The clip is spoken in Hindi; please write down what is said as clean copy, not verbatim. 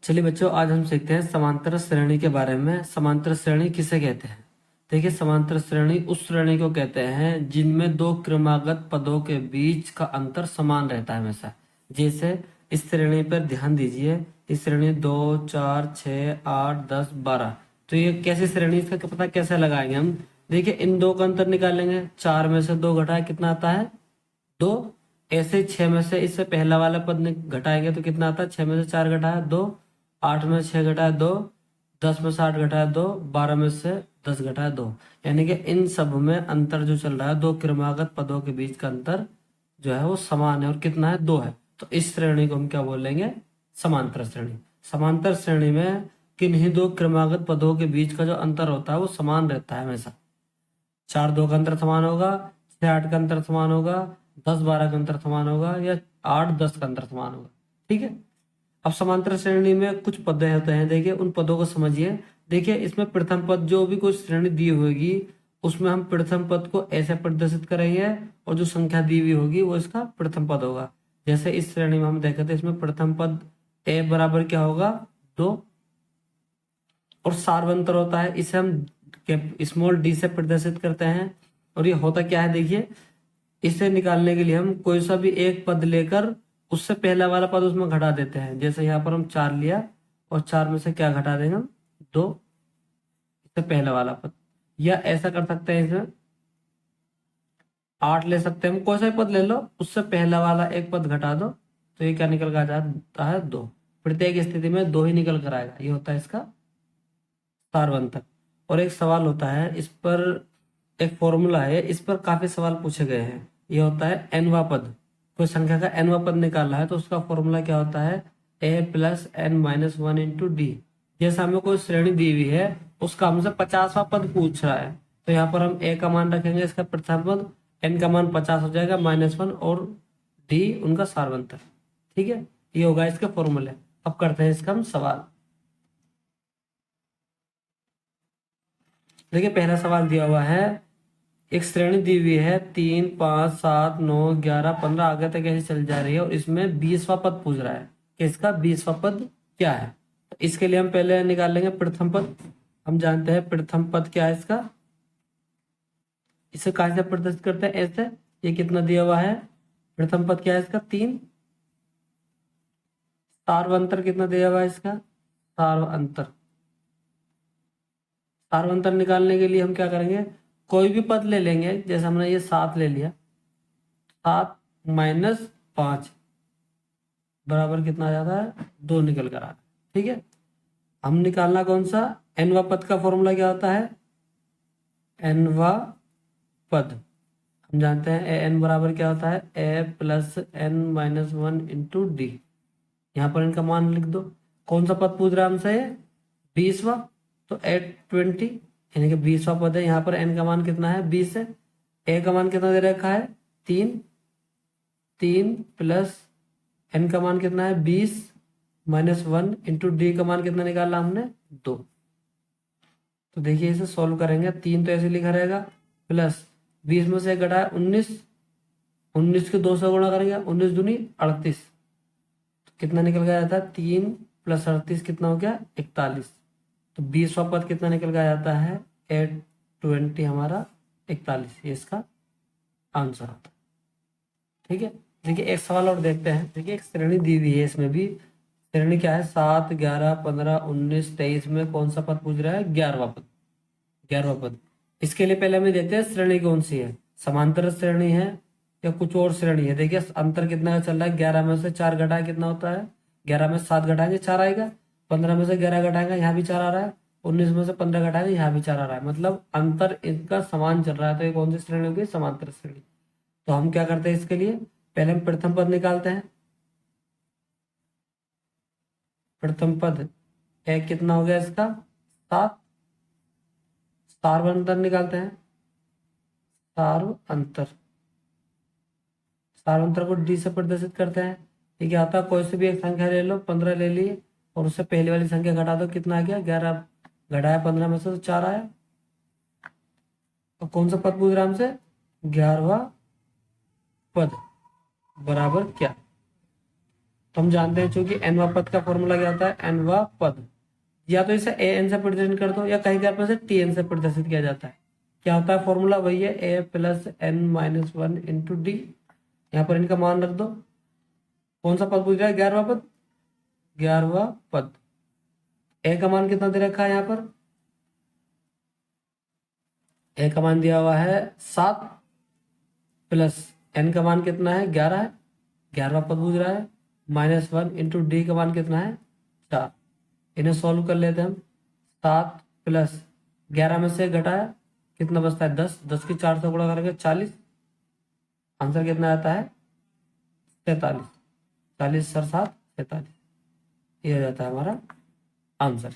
चलिए बच्चों, आज हम सीखते हैं समांतर श्रेणी के बारे में। समांतर श्रेणी किसे कहते हैं? देखिए, समांतर श्रेणी उस श्रेणी को कहते हैं जिनमें दो क्रमागत पदों के बीच का अंतर समान रहता है हमेशा। जैसे इस श्रेणी पर ध्यान दीजिए, इस श्रेणी 2, 4, 6, 8, 10, 12। तो ये कैसी श्रेणी, इसका पता कैसे लगाएंगे हम? देखिए, इन दो का अंतर निकालेंगे। 4 में से 2 घटाए कितना आता है? 2। ऐसे 6 में से इससे पहला वाला पद घटाएंगे तो कितना आता है? 6 में से 4 घटाया 2, 8 में से 6 घटाया 2, 10 में से 8 घटाया 2, 12 में से 10 घटाया 2। यानी कि इन सब में अंतर जो चल रहा है, दो क्रमागत पदों के बीच का अंतर जो है वो समान है। और कितना है? 2 है। तो इस श्रेणी को हम क्या बोलेंगे? समांतर श्रेणी। समांतर श्रेणी में किन्हीं दो क्रमागत पदों के बीच का जो अंतर होता है वो समान रहता है हमेशा। 4, 2 का अंतर समान होगा, 6, 8 का अंतर समान होगा, 10, 12 का अंतर समान होगा, या 8, 10 का अंतर समान होगा। ठीक है। अब समांतर श्रेणी में कुछ पद होते हैं, देखिए उन पदों को समझिए। देखिए, इसमें प्रथम पद जो भी कोई श्रेणी दी होगी उसमें हम प्रथम पद को ऐसे प्रदर्शित करेंगे, और जो संख्या दी हुई होगी वो इसका प्रथम पद होगा। जैसे इस श्रेणी में हम देखे थे, इसमें प्रथम पद ए बराबर क्या होगा? 2। और सार्वंतर होता है, इसे हम स्मॉल डी से प्रदर्शित करते हैं। और ये होता क्या है, देखिए, इसे निकालने के लिए हम कोई सा भी एक पद लेकर उससे पहला वाला पद उसमें घटा देते हैं। जैसे यहाँ पर हम 4 लिया, और 4 में से क्या घटा देंगे हम? 2, इससे पहला वाला पद। या ऐसा कर सकते हैं, इसमें 8 ले सकते हैं हम, कोई सा भी पद ले लो, उससे पहला वाला एक पद घटा दो, तो ये क्या निकल कर आ जाता है? 2। प्रत्येक स्थिति में 2 ही निकल कर आएगा। ये होता है इसका सार्वंतक। और एक सवाल होता है, इस पर एक फॉर्मूला है, इस पर काफी सवाल पूछे गए हैं। ये होता है nवा पद। कोई संख्या का nवा पद निकालना है तो उसका फॉर्मूला क्या होता है? a plus n minus 1 into d. जैसे हमें कोई श्रेणी दी हुई है, उसका हमसे 50वां पद पूछ रहा है, तो यहाँ पर हम a का मान रखेंगे, इसका प्रथम पद, n का मान 50 हो जाएगा, -1, और d उनका सार्वंतक। ठीक है, ये होगा इसके फॉर्मूले। अब करते हैं इसका हम सवाल। देखिए, पहला सवाल दिया हुआ है, एक श्रेणी दी हुई है 3, 5, 7, 9, 11, 15, आगे तक ऐसे चल जा रही है, और इसमें 20वां पद पूछ रहा है कि इसका 20वां पद क्या है। तो इसके लिए हम पहले निकाल लेंगे प्रथम पद। हम जानते हैं प्रथम पद क्या है इसका। इसे कहां से प्रदर्शित करते हैं? ऐसे। ये कितना दिया हुआ है? प्रथम पद क्या है इसका? 3। सार्वंतर कितना दिया हुआ है इसका? सार्वंतर। सार्वंतर निकालने के लिए हम क्या करेंगे? कोई भी पद ले लेंगे। जैसे हमने ये 7 ले लिया, 7 माइनस 5 बराबर कितना आ जाता है? 2 निकल कर आ रहा है। ठीक है। हम निकालना कौन सा? nवा पद का फॉर्मूला क्या होता है? nवा पद हम जानते हैं, ए एन बराबर क्या होता है? a plus n minus 1 into d. यहाँ पर इनका मान लिख दो। कौन सा पद पूछ रहा है हमसे? 20वां। तो 820, यानी कि 20वां पद है। यहाँ पर n का मान कितना है? 20 है। a का मान कितना दे रखा है? 3। 3 प्लस n का मान कितना है? 20 माइनस 1 इंटू डी का मान कितना निकाला हमने? 2। तो देखिए, इसे सॉल्व करेंगे। 3 तो ऐसे लिखा रहेगा, प्लस 20 में से घटाया 19, 19 के 2 से गुणा करेंगे, 19 दूनी 38। तो कितना निकल गया जाता है? 3 प्लस 38 कितना हो गया? 41। तो 20वां पद कितना निकल गया जाता है? 820 हमारा 41। ये इसका आंसर होता है। ठीक है। देखिए, एक सवाल और देखते हैं। देखिए, एक श्रेणी दी हुई है, इसमें भी श्रेणी क्या है? 7, 11, 15, 19, 23 में कौन सा पद पूछ रहा है? 11वां पद। 11वां पद। इसके लिए पहले हमें देखते हैं श्रेणी कौन सी है, समांतर श्रेणी है या कुछ और श्रेणी है। देखिए, अंतर कितना का चल रहा है? 11 में से 4 घटाए कितना होता है? 11 में 7 घटाएंगे 4 आएगा। 15 में से 11 घटाएंगे, यहाँ भी 4 आ रहा है। 19 में से 15 घटाएंगे, यहाँ भी 4 आ रहा है। मतलब अंतर इनका समान चल रहा है, तो ये कौन सी श्रेणी होगी? समांतर श्रेणी। तो हम क्या करते हैं इसके लिए? पहले हम प्रथम पद निकालते हैं। प्रथम पद एक कितना हो गया इसका? 7। सार्व अंतर निकालते हैं। सार्व अंतर, सार्व अंतर को डी से प्रदर्शित करते हैं। ये क्या होता है? कोई से भी एक संख्या ले लो, 15 ले लिए, और उससे पहले वाली संख्या घटा दो, कितना आ गया? 11। घटाया 15 में से तो 4 आया। तो कौन सा पद पूछ रहा है हमसे? 11वां पद बराबर क्या? तो हम जानते हैं चूंकि nवा पद का फॉर्मूला क्या होता है, nवा पद, या तो इसे an से प्रदर्शित कर दो या कहीं कहीं पर से tn से प्रदर्शित किया जाता है। क्या होता है फॉर्मूला, वही है a plus n minus one into d. यहाँ पर इनका मान रख दो। कौन सा पद पूछ रहा है, 11वां पद, 11वां पद। ए का मान कितना दे रखा है यहाँ पर, ए का मान दिया हुआ है 7 प्लस n का मान कितना है 11 है, 11वां पद पूछ रहा है, माइनस वन इंटू डी का मान कितना है 4। इन्हें सॉल्व कर लेते हैं हम। 7 प्लस 11 में से घटाया कितना बचता है 10, 10 की 4 से गुणा करेंगे 40। आंसर कितना आता है 43। 40 सर 7 43, ये हो जाता है हमारा आंसर।